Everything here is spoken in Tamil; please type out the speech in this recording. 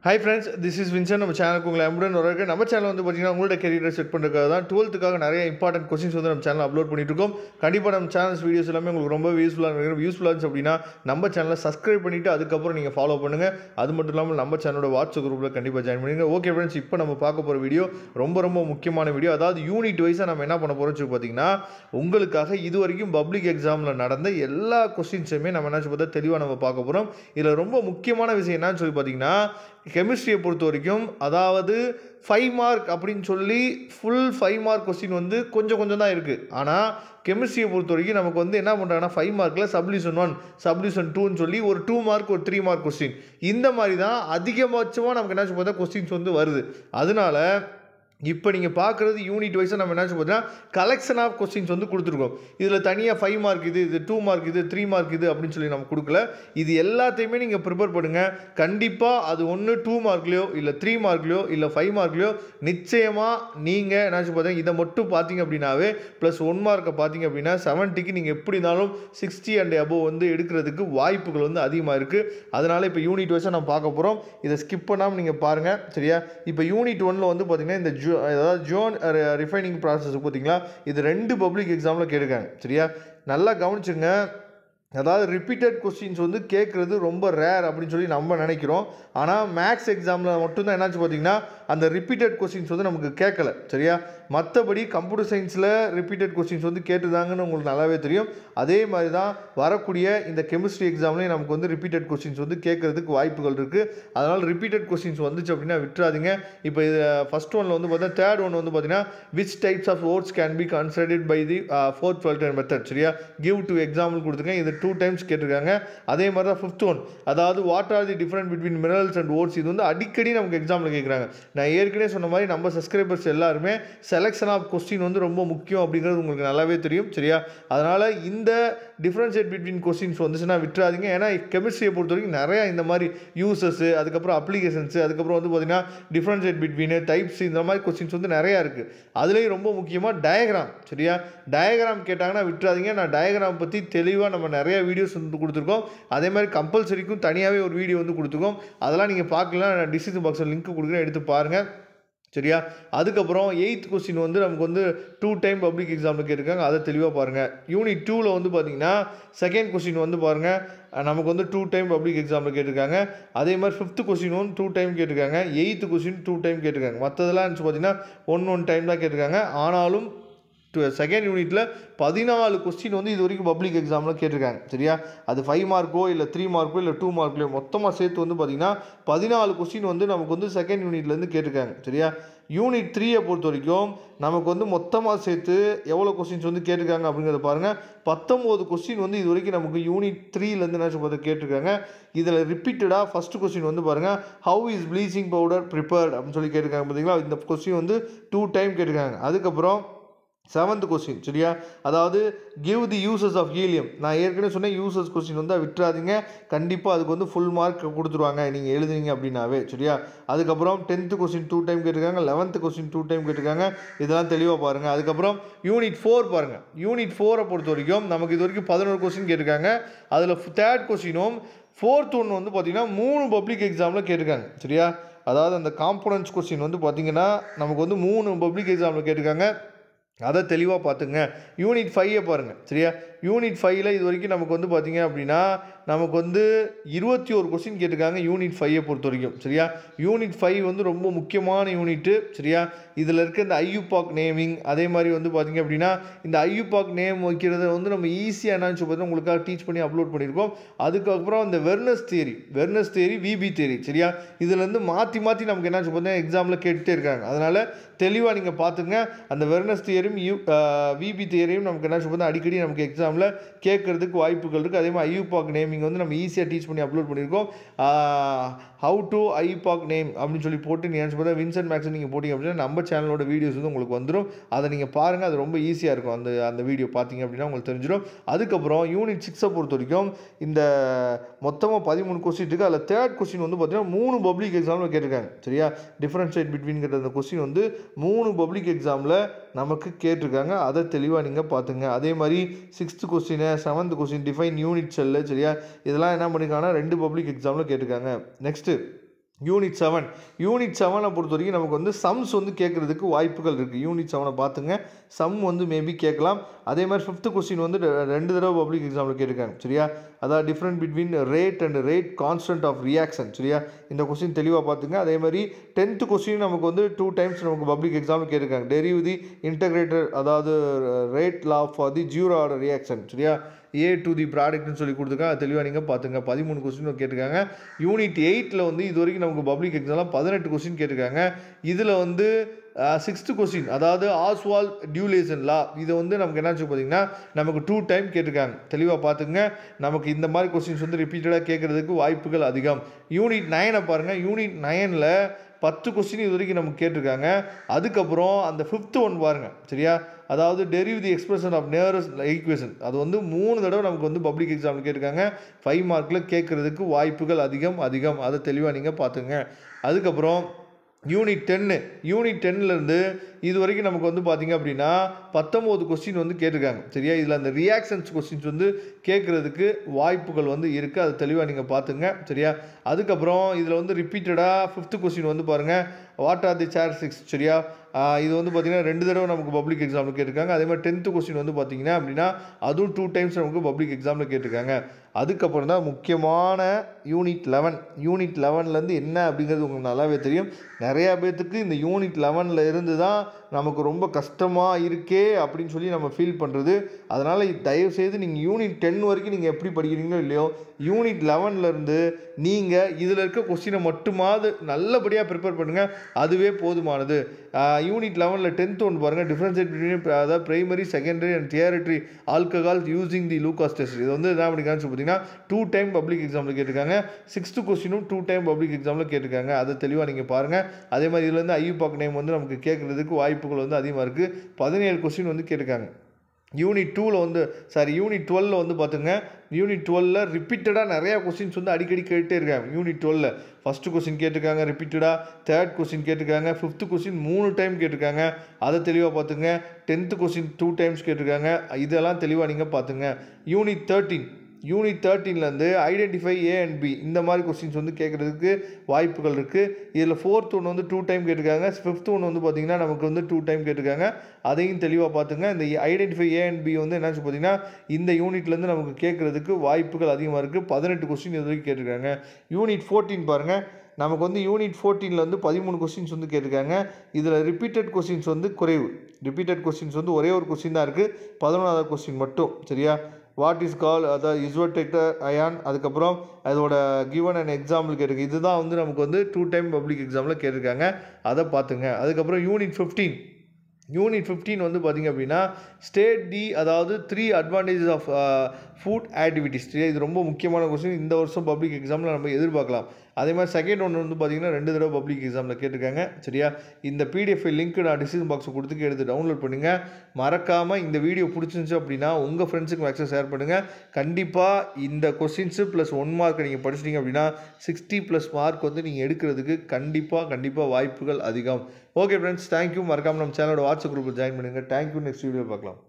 Hi friends, this is Vincent. நம்ம சேனலுக்கு உங்களை அன்புடன் வரவேற்கிறேன். நம்ம சேனல் வந்து பார்த்தீங்கன்னா உங்களோட கெரியரை செட் பண்ணுறதுக்காக தான் 12th நிறைய இம்பார்ட்டன்ட் கொஸ்டின்ஸ் வந்து நம்ம சேனல் அப்லோட் பண்ணிட்டு இருக்கோம். கண்டிப்பாக நம்ம சேனல்ஸ் வீடியோஸ் எல்லாமே உங்களுக்கு ரொம்ப யூஸ்ஃபுல்லாக இருந்துச்சு அப்படின்னா நம்ம சேனலை சப்ஸ்கிரைப் பண்ணிவிட்டு அதுக்கப்புறம் நீங்கள் ஃபாலோ பண்ணுங்கள். அது மட்டும் இல்லாமல் நம்ம சேனலோட வாட்ஸ்அப் குரூப்பில் கண்டிப்பாக ஜாயின் பண்ணுங்க. ஓகே ஃப்ரெண்ட்ஸ், இப்போ நம்ம பார்க்க போகிற வீடியோ ரொம்ப முக்கியமான வீடியோ. அதாவது யூனிட் வைஸாக நம்ம என்ன பண்ண போகிறோம் பார்த்தீங்கன்னா உங்களுக்காக இது வரைக்கும் பப்ளிக் எக்ஸாமில் நடந்த எல்லா கொஸ்டின்ஸுமே நம்ம என்ன பார்த்தா தெளிவாக நம்ம பார்க்க போகிறோம். இதில் ரொம்ப முக்கியமான விஷயம் என்னன்னு சொல்லி பார்த்தீங்கன்னா கெமிஸ்ட்ரியை பொறுத்த வரைக்கும் அதாவது 5 மார்க் அப்படின்னு சொல்லி ஃபுல் 5 மார்க் கொஸ்டின் வந்து கொஞ்சம் தான் இருக்குது. ஆனால் கெமிஸ்ட்ரியை பொறுத்த வரைக்கும் நமக்கு வந்து என்ன பண்ணுறாங்கன்னா 5 மார்க்கில் சப்டிவிஷன் 1 சப்டிவிஷன் 2ன்னு சொல்லி ஒரு 2 மார்க் ஒரு 3 மார்க் கொஸ்டின் இந்த மாதிரி தான் அதிகபட்சமாக நமக்கு என்ன பார்த்தா கொஸ்டின்ஸ் வந்து வருது. அதனால இப்போ நீங்கள் பார்க்குறது யூனிட் வைஸாக நம்ம என்ன பார்த்தீங்கன்னா கலெக்ஷன் ஆஃப் கொஸ்டின்ஸ் வந்து கொடுத்துருக்கோம். இதில் தனியாக 5 மார்க் இது 2 மார்க் இது 3 மார்க் இது அப்படின்னு சொல்லி நம்ம கொடுக்கல. இது எல்லாத்தையுமே நீங்கள் ப்ரிப்பேர் பண்ணுங்கள். கண்டிப்பாக அது ஒன்று 2 மார்க்லையோ இல்லை 3 மார்க்லையோ இல்லை 5 மார்க்லையோ நிச்சயமாக நீங்கள் என்ன பார்த்தீங்கன்னா இதை மட்டும் பார்த்தீங்க அப்படின்னாவே ப்ளஸ் 1 மார்க்கை பார்த்தீங்க அப்படின்னா 70க்கு நீங்கள் எப்படி இருந்தாலும் 60 அண்ட் அபோவ் வந்து எடுக்கிறதுக்கு வாய்ப்புகள் வந்து அதிகமாக இருக்குது. அதனால் இப்போ யூனிட் வைஸாக நம்ம பார்க்க போகிறோம். இதை ஸ்கிப் பண்ணாமல் நீங்கள் பாருங்கள், சரியா? இப்போ யூனிட் 1ல் வந்து பார்த்தீங்கன்னா இந்த அதாவது ஜோன் ரிஃபைனிங் ப்ராசஸ் பார்த்தீங்களா, இது 2 பப்ளிக் எக்ஸாமில் கேட்டிருக்காங்க, சரியா? நல்லா கவனிச்சுங்க. அதாவது ரிப்பீட்டட் கொஸ்டின்ஸ் வந்து கேட்குறது ரொம்ப ரேர் அப்படின்னு சொல்லி நம்ம நினைக்கிறோம். ஆனால் மேக்ஸ் எக்ஸாமில் மட்டும்தான் என்னாச்சு பார்த்தீங்கன்னா அந்த ரிப்பீட்டட் கொஸ்டின்ஸ் வந்து நமக்கு கேட்கல, சரியா? மற்றபடி கம்ப்யூட்டர் சயின்ஸில் ரிப்பீட்டட் கொஸ்டின்ஸ் வந்து கேட்டுதாங்கன்னு உங்களுக்கு நல்லாவே தெரியும். அதே மாதிரி தான் வரக்கூடிய இந்த கெமிஸ்ட்ரி எக்ஸாம்லேயும் நமக்கு வந்து ரிப்பீட்டட் கொஸ்டின்ஸ் வந்து கேட்குறதுக்கு வாய்ப்புகள் இருக்குது. அதனால் ரிப்பீட்டட் கொஸ்டின்ஸ் வந்துச்சு அப்படின்னா விட்டுறாதீங்க. இப்போ இது ஃபஸ்ட் ஒன்ல வந்து பார்த்தீங்கன்னா தேர்ட் ஒன் வந்து பார்த்தீங்கன்னா which types of ores can be considered by the 4th filter method, சரியா? கிவ் டு எக்ஸாம்பிள் கொடுத்துருக்கேன். இது 2 டைம்ஸ் கேட்டிருக்காங்க. அதே மாதிரி தான் 5th ஒன், அதாவது what are the difference between minerals and ores. இது வந்து அடிக்கடி நமக்கு எக்ஸாமில் கேட்குறாங்க. நான் ஏற்கனவே சொன்ன மாதிரி நம்ம சப்ஸ்கிரைபர்ஸ் எல்லாருமே செலெக்ஷன் ஆஃப் கொஸ்டின் வந்து ரொம்ப முக்கியம் அப்படிங்கிறது உங்களுக்கு நல்லாவே தெரியும், சரியா? அதனால் இந்த டிஃப்ரென்ஷியேட் பிட்வீன் கொஸ்டின்ஸ் வந்துச்சுன்னா விட்டுறாதீங்க. ஏன்னா கெமிஸ்ட்ரியை பொறுத்த வரைக்கும் நிறையா இந்த மாதிரி யூசஸ், அதுக்கப்புறம் அப்ளிகேஷன்ஸ், அதுக்கப்புறம் வந்து பார்த்தீங்கன்னா டிஃப்ரென்ஷியேட் பிட்வீன் டைப்ஸ், இந்த மாதிரி கொஸ்டின்ஸ் வந்து நிறையா இருக்குது. அதுலேயும் ரொம்ப முக்கியமாக டயக்ராம், சரியா? டயக்ராம் கேட்டாங்கன்னா விட்டுறாதீங்க. நான் டயக்ராம் பற்றி தெளிவாக நம்ம நிறைய வீடியோஸ் வந்து கொடுத்துருக்கோம். அதே மாதிரி கம்பல்சரிக்கும் தனியாகவே ஒரு வீடியோ வந்து கொடுத்துருக்கோம். அதெல்லாம் நீங்கள் பார்க்கலாம். நான் டிஸ்கிரிப்ஷன் பாக்ஸில் லிங்க் கொடுக்குறேன், எடுத்து பாருங்கள், சரியா? அதுக்கப்புறம் 8th கொஸ்டின் வந்து நமக்கு வந்து 2 டைம் பப்ளிக் எக்ஸாமில் கேட்டிருக்காங்க. அதை தெளிவாக பாருங்கள். யூனிட் 2ல் வந்து பார்த்தீங்கன்னா செகண்ட் கொஸ்டின் வந்து பாருங்கள் நமக்கு வந்து 2 டைம் பப்ளிக் எக்ஸாமில் கேட்டிருக்காங்க. அதே மாதிரி 5th கொஸ்டின் வந்து 2 டைம் கேட்டிருக்காங்க. 8th கொஸ்டின் 2 டைம் கேட்டிருக்காங்க. மற்றதெல்லாம் பார்த்தீங்கன்னா 1 டைம் தான் கேட்டிருக்காங்க. ஆனாலும் செகண்ட் யூனிட்டில் 14 கொஸ்டின் வந்து இது வரைக்கும் பப்ளிக் எக்ஸாமில் கேட்டிருக்காங்க, சரியா? அது 5 மார்க்கோ இல்லை 3 மார்க்கோ இல்லை 2 மார்க்லையோ மொத்தமாக சேர்த்து வந்து பார்த்திங்கன்னா 14 கொஸ்டின் வந்து நமக்கு வந்து செகண்ட் யூனிட்லேருந்து கேட்டிருக்காங்க, சரியா? யூனிட் 3ஐ பொறுத்த வரைக்கும் நமக்கு வந்து மொத்தமாக சேர்த்து எவ்வளோ கொஸ்டின்ஸ் வந்து கேட்டிருக்காங்க அப்படிங்கிறத பாருங்கள். 19 கொஸ்டின் வந்து இது வரைக்கும் நமக்கு யூனிட் 3லேருந்து என்ன பார்த்து கேட்டிருக்காங்க. இதில் ரிப்பீட்டடாக ஃபஸ்ட்டு கொஸ்டின் வந்து பாருங்கள், how is bleaching powder prepared அப்படின்னு சொல்லி கேட்டிருக்காங்க, பார்த்தீங்களா? இந்த கொஸ்டின் வந்து 2 டைம் கேட்டிருக்காங்க. அதுக்கப்புறம் 7th கொஸ்டின், சரியா? அதாவது give the uses of helium. நான் ஏற்கனவே சொன்னேன், யூசஸ் கொஸ்டின் வந்து விட்டுறாதீங்க. கண்டிப்பாக அதுக்கு வந்து ஃபுல் மார்க் கொடுத்துருவாங்க நீங்கள் எழுதுனீங்க அப்படின்னாவே, சரியா? அதுக்கப்புறம் 10th கொஸ்டின் 2 டைம் கேட்டிருக்காங்க. 11th கொஸ்டின் 2 டைம் கேட்டிருக்காங்க. இதெல்லாம் தெளிவாக பாருங்கள். அதுக்கப்புறம் யூனிட் 4 பாருங்கள். யூனிட் 4ஐ பொறுத்த வரைக்கும் நமக்கு இது வரைக்கும் 11 கொஸ்டின் கேட்டிருக்காங்க. அதில் தேர்ட் கொஸ்டினும் 4th ஒன்று வந்து பார்த்திங்கன்னா 3 பப்ளிக் எக்ஸாமில் கேட்டிருக்காங்க, சரியா? அதாவது அந்த காம்போனன்ட்ஸ் கொஸ்டின் வந்து பார்த்திங்கன்னா நமக்கு வந்து 3 பப்ளிக் எக்ஸாமில் கேட்டிருக்காங்க. அதை தெளிவாக பார்த்துங்க. யூனிட் 5ஐ பாருங்கள், சரியா? யூனிட் 5ல் இது வரைக்கும் நமக்கு வந்து பார்த்திங்க அப்படின்னா நமக்கு வந்து 21 கொஸ்டின் கேட்டிருக்காங்க யூனிட் 5ஐ பொறுத்த வரைக்கும், சரியா? யூனிட் 5 வந்து ரொம்ப முக்கியமான யூனிட்டு, சரியா? இதில் இருக்க இந்த ஐயூபாக் நேமிங், அதே மாதிரி வந்து பார்த்திங்க அப்படின்னா இந்த ஐயூபாக் நேம் வைக்கிறத வந்து நம்ம ஈஸியாக என்னன்னு சொல்லி உங்களுக்காக டீச் பண்ணி அப்லோட் பண்ணியிருக்கோம். அதுக்கப்புறம் இந்த வெர்னஸ் தியரி விபி தியரி, சரியா? இதுலேருந்து மாற்றி நமக்கு என்ன பார்த்தீங்கன்னா எக்ஸாமில் கேட்டுகிட்டே இருக்காங்க. அதனால் தெளிவாக நீங்கள் பார்த்துங்க. அந்த வெர்னஸ் தியரியும் விபி தியரியும் நமக்கு என்ன சொல்லுறது அடிக்கடி நமக்கு எக்ஸாமில் கேட்கறதுக்கு வாய்ப்புகள் இருக்குது. அதே மாதிரி ஐயூபாக் நேமிங் வந்து நம்ம ஈஸியாக டீச் பண்ணி அப்லோட் பண்ணியிருக்கோம். ஹவு டு ஐயூபாக் நேம் அப்படின்னு சொல்லி போட்டு நீங்கள் என்ன சொல்லுறது வின்சென்ட் மேக்ஸ் நீங்கள் போட்டிங்க அப்படின்னா நம்ம சேனலோட வீடியோஸ் வந்து உங்களுக்கு வந்துடும். அதை நீங்கள் பாருங்கள். அது ரொம்ப ஈஸியாக இருக்கும். அந்த வீடியோ பார்த்தீங்க அப்படின்னா உங்களுக்கு தெரிஞ்சிடும். அதுக்கப்புறம் யூனிட் 6ஐ பொறுத்த வரைக்கும் இந்த மொத்தமாக 13 கொஸ்டின் இருக்குது. அதில் தேர்ட் கொஸ்டின் வந்து பார்த்தீங்கன்னா 3 பப்ளிக் எக்ஸாமில் கேட்டிருக்காங்க, சரியா? டிஃப்ரென்ஷியேட் பிட்வீன்கிற அந்த கொஸ்டின் வந்து 3 பப்ளிக் எக்ஸாமில் நமக்கு கேட்டிருக்காங்க. அதை தெளிவாக நீங்கள் பார்த்துங்க. அதே மாதிரி 6th question 7th question define unit cell, சரியா? இதெல்லாம் என்ன பண்ணியிருக்காங்கன்னா 2 பப்ளிக் எக்ஸாமில் கேட்டிருக்காங்க. நெக்ஸ்ட்டு யூனிட் 7 பொறுத்த வரைக்கும் நமக்கு வந்து சம்ஸ் வந்து கேட்குறதுக்கு வாய்ப்புகள் இருக்குது. யூனிட் 7 பார்த்துங்க, சம் வந்து மேபி கேட்கலாம். அதே மாதிரி 5th கொஸ்டின் வந்து 2 தடவை பப்ளிக் எக்ஸாமில் கேட்டிருக்காங்க. சரியா, அதாவது different between rate and rate constant of reaction. சரியா, இந்த கொஸ்டின் தெளிவாக பார்த்துங்க. அதே மாதிரி 10th கொஸ்டின் நமக்கு வந்து 2 டைம்ஸ் நமக்கு பப்ளிக் எக்ஸாமில் கேட்டிருக்காங்க. டெரிவ் தி இன்டகிரேட்டட், அதாவது rate law for the zero order reaction. சரியா, ஏ டு தி ப்ராடக்ட்னு சொல்லி கொடுத்துருக்காங்க. அது தெளிவாக நீங்கள் பார்த்துங்க. 13 கொஸ்டின் கேட்டிருக்காங்க. யூனிட் 8 வந்து இது வரைக்கும் நமக்கு பப்ளிக் எக்ஸாமில் 18 கொஸ்டின் கேட்டிருக்காங்க. இதில் வந்து 6th கொஸ்டின், அதாவது ஆஸ்வால் டியூலேஷன் லா, இதை வந்து நமக்கு என்னாச்சு பார்த்தீங்கன்னா நமக்கு 2 டைம் கேட்டிருக்காங்க. தெளிவாக பார்த்துங்க. நமக்கு இந்த மாதிரி கொஸ்டின்ஸ் வந்து ரிப்பீட்டடாக கேட்குறதுக்கு வாய்ப்புகள் அதிகம். யூனிட் 9 பாருங்கள். யூனிட் 9ல் 10 கொஸ்டின் இது வரைக்கும் நமக்கு கேட்டிருக்காங்க. அதுக்கப்புறம் அந்த 5th ஒன் பாருங்கள். சரியா, அதாவது derive the expression of Nernst equation, அது வந்து 3 தடவை நமக்கு வந்து பப்ளிக் எக்ஸாமில் கேட்டிருக்காங்க. 5 மார்க்கில் கேட்குறதுக்கு வாய்ப்புகள் அதிகம். அதை தெளிவாக நீங்கள் பார்த்துங்க. அதுக்கப்புறம் யூனிட் 10லேருந்து இது வரைக்கும் நமக்கு வந்து பார்த்திங்க அப்படின்னா 19 கொஸ்டின் வந்து கேட்டிருக்காங்க. சரியா, இதில் அந்த ரியாக்ஷன்ஸ் கொஸ்டின்ஸ் வந்து கேட்குறதுக்கு வாய்ப்புகள் வந்து இருக்குது. அதை தெளிவாக நீங்கள் பார்த்துங்க. சரியா, அதுக்கப்புறம் இதில் வந்து ரிப்பீட்டடாக 5th கொஸ்டின் வந்து பாருங்கள், வாட் ஆர் தி சார்ஜிஸ்டிக்ஸ். சரியா, இது வந்து பார்த்திங்கன்னா 2 தடவை நமக்கு பப்ளிக் எக்ஸாமில் கேட்டிருக்காங்க. அதே மாதிரி 10th கொஸ்டின் வந்து பார்த்திங்கன்னா அப்படின்னா அதுவும் 2 டைம்ஸ் நமக்கு பப்ளிக் எக்ஸாமில் கேட்டிருக்காங்க. அதுக்கப்புறம் தான் முக்கியமான யூனிட் 11லேருந்து என்ன அப்படிங்கிறது உங்களுக்கு நல்லாவே தெரியும். நிறையா பேர்த்துக்கு இந்த யூனிட் 11ல் இருந்து தான் நமக்கு ரொம்ப கஷ்டமாக இருக்கே அப்படின்னு சொல்லி நம்ம ஃபீல் பண்ணுறது. அதனால் தயவுசெய்து நீங்கள் யூனிட் 10 வரைக்கும் நீங்கள் எப்படி படிக்கிறீங்களோ இல்லையோ, யூனிட் 11லேருந்து நீங்கள் இதில் இருக்க கொஸ்டினை மட்டுமாவது நல்லபடியாக ப்ரிப்பேர் பண்ணுங்கள். அதுவே போதுமானது. யூனிட் 11ல் 10th ஒன் பாருங்கள், டிஃப்ரென்ஷியேட் பிட்வீன், அதாவது primary, secondary and tertiary alcohol using the Lucas test. இது வந்து என்ன பண்ணிக்கான்னு பார்த்தீங்கன்னா 2 டைம் பப்ளிக் எக்ஸாமில் கேட்டிருக்காங்க. 6th கொஸ்டினும் 2 டைம் பப்ளிக் எக்ஸாமில் கேட்டிருக்காங்க. அதை தெளிவாக நீங்கள் பாருங்கள். அதே மாதிரி இதில் வந்து ஐயூபாக் நேம் வந்து நமக்கு கேட்குறதுக்கு வாய்ப்புகள் வந்து அதிகமாக இருக்குது. 17 கொஸ்டின் வந்து கேட்டிருக்காங்க. யூனிட் 12ல் வந்து பார்த்துங்க, யூனிட் 12ல் ரிப்பீட்டடாக நிறையா கொஸ்டின்ஸ் வந்து அடிக்கடி கேட்டே இருக்காங்க. யூனிட் 12ல் 1st கொஸ்டின் கேட்டிருக்காங்க ரிப்பீட்டடாக, 3rd கொஸ்டின் கேட்டிருக்காங்க, 5th கொஸ்டின் 3 டைம் கேட்டிருக்காங்க. அதை தெளிவாக பார்த்துங்க. 10th கொஸ்டின் 2 டைம்ஸ் கேட்டிருக்காங்க. இதெல்லாம் தெளிவாக நீங்கள் பார்த்துங்க. யூனிட் 13லேருந்து ஐடென்டிஃபை ஏ அண்ட் பி, இந்த மாதிரி கொஸ்டின்ஸ் வந்து கேட்குறதுக்கு வாய்ப்புகள் இருக்குது. இதில் 4th ஒன்று வந்து 2 டைம் கேட்டிருக்காங்க. 5th ஒன்று வந்து பார்த்திங்கன்னா நமக்கு வந்து 2 டைம் கேட்டிருக்காங்க. அதையும் தெளிவாக பார்த்துங்க. இந்த ஐடென்டிஃபை ஏ அண்ட் பி வந்து என்னாச்சு பார்த்தீங்கன்னா இந்த யூனிட்லேருந்து நமக்கு கேட்குறதுக்கு வாய்ப்புகள் அதிகமாக இருக்குது. 18 கொஸ்டின் இது வரைக்கும் கேட்டிருக்காங்க. யூனிட் 14 பாருங்கள். நமக்கு வந்து யூனிட் 14ல் வந்து 13 கொஸ்டின்ஸ் வந்து கேட்டிருக்காங்க. இதில் ரிப்பீட்டட் கொஸ்டின்ஸ் வந்து குறைவு. ரிப்பீட்டட் கொஸ்டின்ஸ் வந்து ஒரே ஒரு கொஸ்டின் தான் இருக்குது, 11வது கொஸ்டின் மட்டும். சரியா, வாட் இஸ் கால், அதாவது இசோடெக்டர் அயான், அதுக்கப்புறம் அதோட கிவன் அண்ட் எக்ஸாம்பிள் கேட்டிருக்கு. இதுதான் வந்து நமக்கு வந்து 2 டைம் பப்ளிக் எக்ஸாமில் கேட்டிருக்காங்க. அதை பார்த்துங்க. அதுக்கப்புறம் யூனிட் 15 வந்து பார்த்திங்க அப்படின்னா ஸ்டேட் டி, அதாவது 3 அட்வான்டேஜஸ் ஆஃப் ஃபுட் ஆக்டிவிட்டிஸ். இது ரொம்ப முக்கியமான கொஸ்டின். இந்த வருஷம் பப்ளிக் எக்ஸாமில் நம்ம எதிர்பார்க்கலாம். அதே மாதிரி செகண்ட் ஒன்று வந்து பார்த்திங்கன்னா 2 தடவை பப்ளிக் எக்ஸாமில் கேட்டிருக்காங்க. சரியா, இந்த பிடிஎஃப் லிங்க் நான் டிஸ்கிரிப்ஷன் பாக்ஸை கொடுத்துக்கு எடுத்து டவுன்லோட் பண்ணுங்கள். மறக்காமல் இந்த வீடியோ பிடிச்சிருந்துச்சு அப்படின்னா உங்கள் ஃப்ரெண்ட்ஸுக்கு மேக்ஸிமம் ஷேர் பண்ணுங்கள். கண்டிப்பாக இந்த கொஸ்டின்ஸு +1 மார்க் நீங்கள் படிச்சிட்டிங்க அப்படின்னா 60+ மார்க் வந்து நீங்கள் எடுக்கிறதுக்கு கண்டிப்பாக வாய்ப்புகள் அதிகம். Okay friends, thank you. மறக்காமல் நம்ம சேனலோட வாட்ஸ்அப் குரூப்பில் ஜாயின் பண்ணுங்கள். தேங்க்யூ. நெக்ஸ்ட் வீடியோ பார்க்கலாம்.